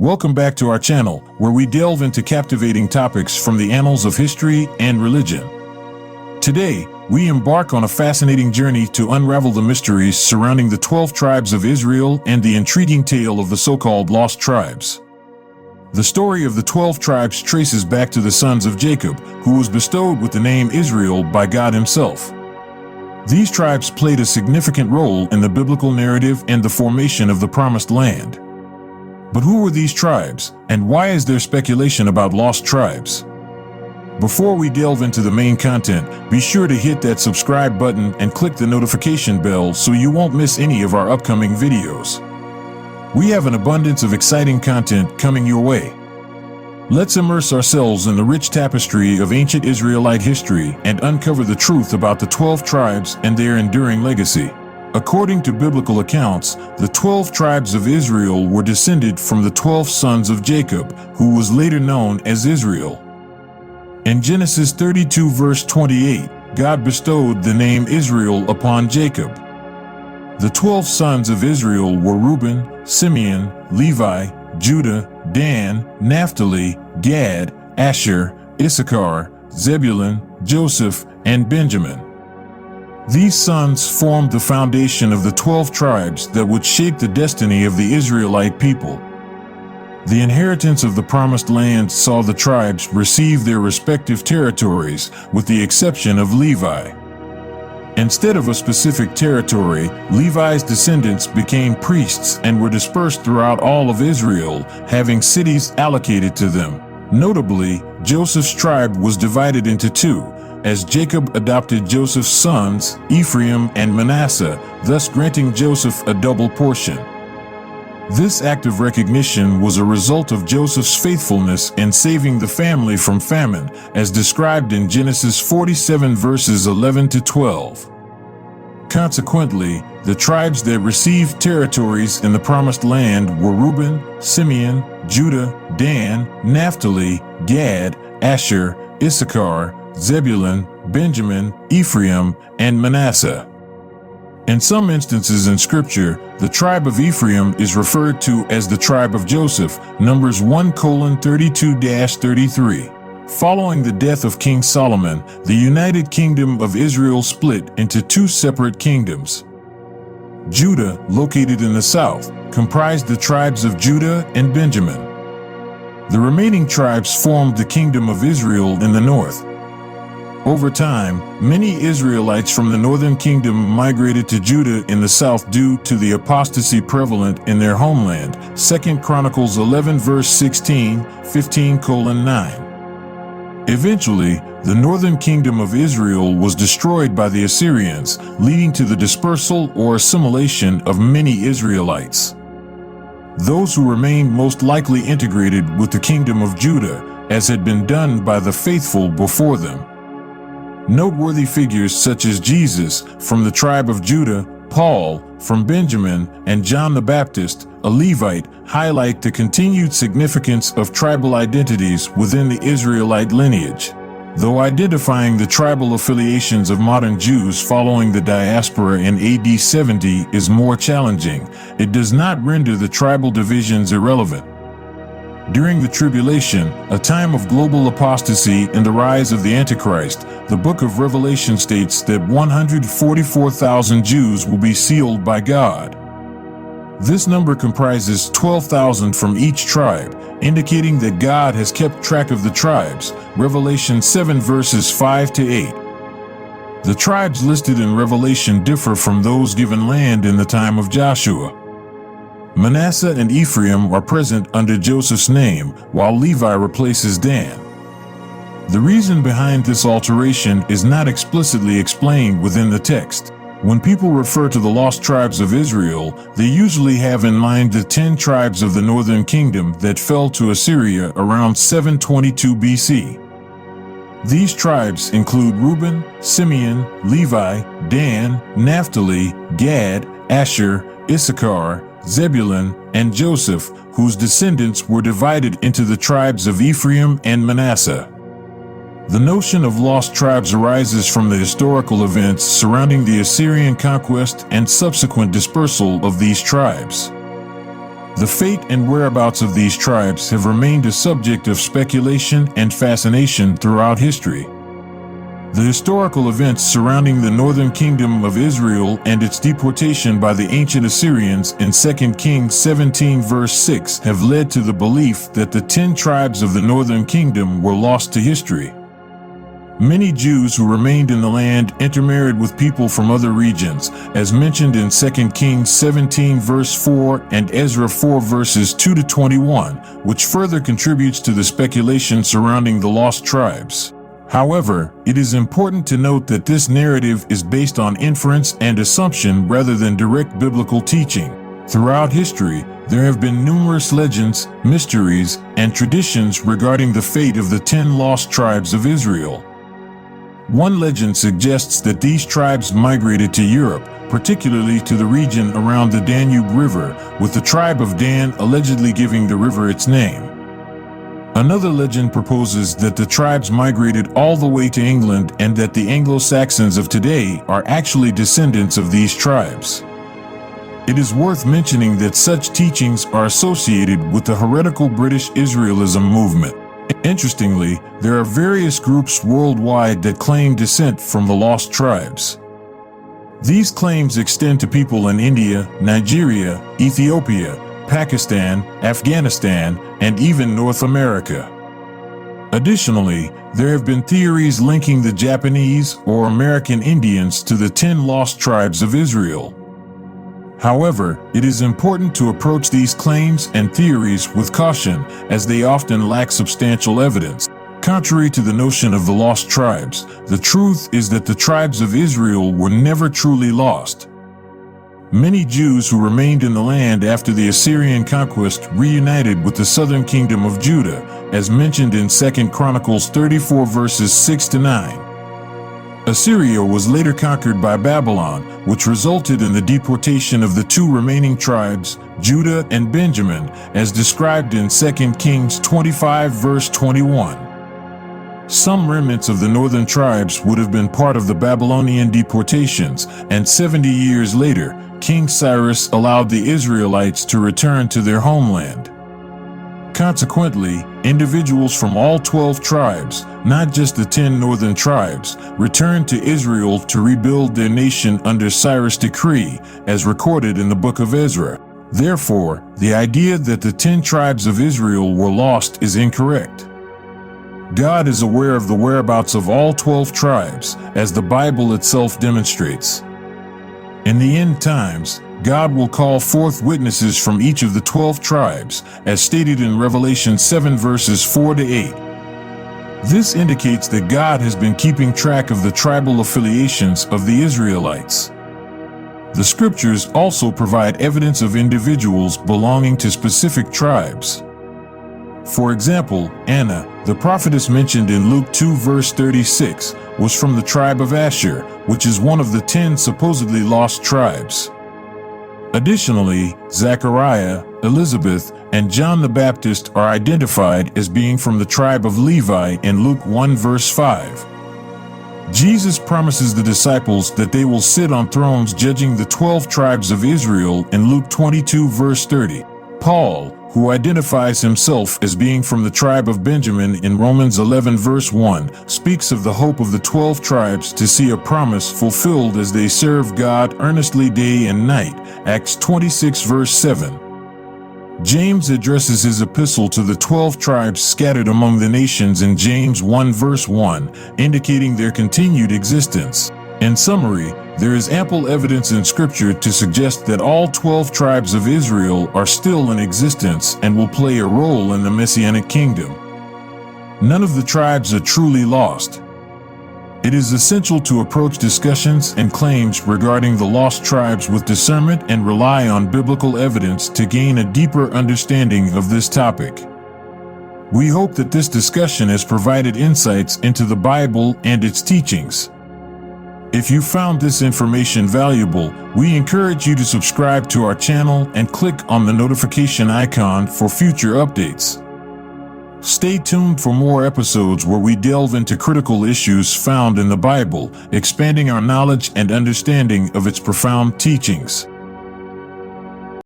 Welcome back to our channel, where we delve into captivating topics from the annals of history and religion. Today, we embark on a fascinating journey to unravel the mysteries surrounding the 12 tribes of Israel and the intriguing tale of the so-called lost tribes. The story of the 12 tribes traces back to the sons of Jacob, who was bestowed with the name Israel by God himself. These tribes played a significant role in the biblical narrative and the formation of the Promised Land. But who were these tribes, and why is there speculation about lost tribes? Before we delve into the main content, be sure to hit that subscribe button and click the notification bell so you won't miss any of our upcoming videos. We have an abundance of exciting content coming your way. Let's immerse ourselves in the rich tapestry of ancient Israelite history and uncover the truth about the 12 tribes and their enduring legacy. According to biblical accounts, the 12 tribes of Israel were descended from the 12 sons of Jacob, who was later known as Israel. In Genesis 32 verse 28, God bestowed the name Israel upon Jacob. The 12 sons of Israel were Reuben, Simeon, Levi, Judah, Dan, Naphtali, Gad, Asher, Issachar, Zebulun, Joseph, and Benjamin. These sons formed the foundation of the 12 tribes that would shape the destiny of the Israelite people. The inheritance of the Promised Land saw the tribes receive their respective territories, with the exception of Levi. Instead of a specific territory, Levi's descendants became priests and were dispersed throughout all of Israel, having cities allocated to them. Notably, Joseph's tribe was divided into two, as Jacob adopted Joseph's sons, Ephraim and Manasseh, thus granting Joseph a double portion. This act of recognition was a result of Joseph's faithfulness in saving the family from famine, as described in Genesis 47 verses 11 to 12. Consequently, the tribes that received territories in the Promised Land were Reuben, Simeon, Judah, Dan, Naphtali, Gad, Asher, Issachar, Zebulun, Benjamin, Ephraim, and Manasseh. In some instances in Scripture, the tribe of Ephraim is referred to as the tribe of Joseph, Numbers 1:32-33. Following the death of King Solomon, the United Kingdom of Israel split into two separate kingdoms. Judah, located in the south, comprised the tribes of Judah and Benjamin. The remaining tribes formed the Kingdom of Israel in the north. Over time, many Israelites from the northern kingdom migrated to Judah in the south due to the apostasy prevalent in their homeland, 2 Chronicles 11 verse 16, 15:9. Eventually, the northern kingdom of Israel was destroyed by the Assyrians, leading to the dispersal or assimilation of many Israelites. Those who remained most likely integrated with the kingdom of Judah, as had been done by the faithful before them. Noteworthy figures such as Jesus from the tribe of Judah, Paul from Benjamin, and John the Baptist, a Levite, highlight the continued significance of tribal identities within the Israelite lineage. Though identifying the tribal affiliations of modern Jews following the diaspora in AD 70 is more challenging, it does not render the tribal divisions irrelevant. During the tribulation, a time of global apostasy and the rise of the Antichrist, the book of Revelation states that 144,000 Jews will be sealed by God. This number comprises 12,000 from each tribe, indicating that God has kept track of the tribes, Revelation 7 verses 5 to 8. The tribes listed in Revelation differ from those given land in the time of Joshua. Manasseh and Ephraim are present under Joseph's name, while Levi replaces Dan. The reason behind this alteration is not explicitly explained within the text. When people refer to the lost tribes of Israel, they usually have in mind the 10 tribes of the northern kingdom that fell to Assyria around 722 BC. These tribes include Reuben, Simeon, Levi, Dan, Naphtali, Gad, Asher, Issachar, Zebulun, and Joseph, whose descendants were divided into the tribes of Ephraim and Manasseh. The notion of lost tribes arises from the historical events surrounding the Assyrian conquest and subsequent dispersal of these tribes. The fate and whereabouts of these tribes have remained a subject of speculation and fascination throughout history. The historical events surrounding the northern kingdom of Israel and its deportation by the ancient Assyrians in 2 Kings 17 verse 6 have led to the belief that the 10 tribes of the northern kingdom were lost to history. Many Jews who remained in the land intermarried with people from other regions, as mentioned in 2 Kings 17 verse 4 and Ezra 4 verses 2 to 21, which further contributes to the speculation surrounding the lost tribes. However, it is important to note that this narrative is based on inference and assumption rather than direct biblical teaching. Throughout history, there have been numerous legends, mysteries, and traditions regarding the fate of the 10 lost tribes of Israel. One legend suggests that these tribes migrated to Europe, particularly to the region around the Danube River, with the tribe of Dan allegedly giving the river its name. Another legend proposes that the tribes migrated all the way to England and that the Anglo-Saxons of today are actually descendants of these tribes. It is worth mentioning that such teachings are associated with the heretical British Israelism movement. Interestingly, there are various groups worldwide that claim descent from the lost tribes. These claims extend to people in India, Nigeria, Ethiopia, Pakistan, Afghanistan, and even North America. Additionally, there have been theories linking the Japanese or American Indians to the 10 lost tribes of Israel. However, it is important to approach these claims and theories with caution, as they often lack substantial evidence. Contrary to the notion of the lost tribes, the truth is that the tribes of Israel were never truly lost. Many Jews who remained in the land after the Assyrian conquest reunited with the southern kingdom of Judah, as mentioned in 2 Chronicles 34 verses 6 to 9. Assyria was later conquered by Babylon, which resulted in the deportation of the 2 remaining tribes, Judah and Benjamin, as described in 2 Kings 25 verse 21. Some remnants of the northern tribes would have been part of the Babylonian deportations, and 70 years later, King Cyrus allowed the Israelites to return to their homeland. Consequently, individuals from all 12 tribes, not just the 10 northern tribes, returned to Israel to rebuild their nation under Cyrus' decree, as recorded in the book of Ezra. Therefore, the idea that the 10 tribes of Israel were lost is incorrect. God is aware of the whereabouts of all 12 tribes, as the Bible itself demonstrates. In the end times, God will call forth witnesses from each of the 12 tribes, as stated in Revelation 7 verses 4 to 8. This indicates that God has been keeping track of the tribal affiliations of the Israelites. The scriptures also provide evidence of individuals belonging to specific tribes. For example, Anna, the prophetess mentioned in Luke 2 verse 36, was from the tribe of Asher, which is one of the 10 supposedly lost tribes. Additionally, Zechariah, Elizabeth, and John the Baptist are identified as being from the tribe of Levi in Luke 1 verse 5. Jesus promises the disciples that they will sit on thrones judging the 12 tribes of Israel in Luke 22 verse 30. Paul, who identifies himself as being from the tribe of Benjamin in Romans 11 verse 1, speaks of the hope of the 12 tribes to see a promise fulfilled as they serve God earnestly day and night, Acts 26 verse 7. James addresses his epistle to the 12 tribes scattered among the nations in James 1 verse 1, indicating their continued existence. In summary, there is ample evidence in Scripture to suggest that all 12 tribes of Israel are still in existence and will play a role in the Messianic kingdom. None of the tribes are truly lost. It is essential to approach discussions and claims regarding the lost tribes with discernment and rely on biblical evidence to gain a deeper understanding of this topic. We hope that this discussion has provided insights into the Bible and its teachings. If you found this information valuable, we encourage you to subscribe to our channel and click on the notification icon for future updates. Stay tuned for more episodes where we delve into critical issues found in the Bible, expanding our knowledge and understanding of its profound teachings.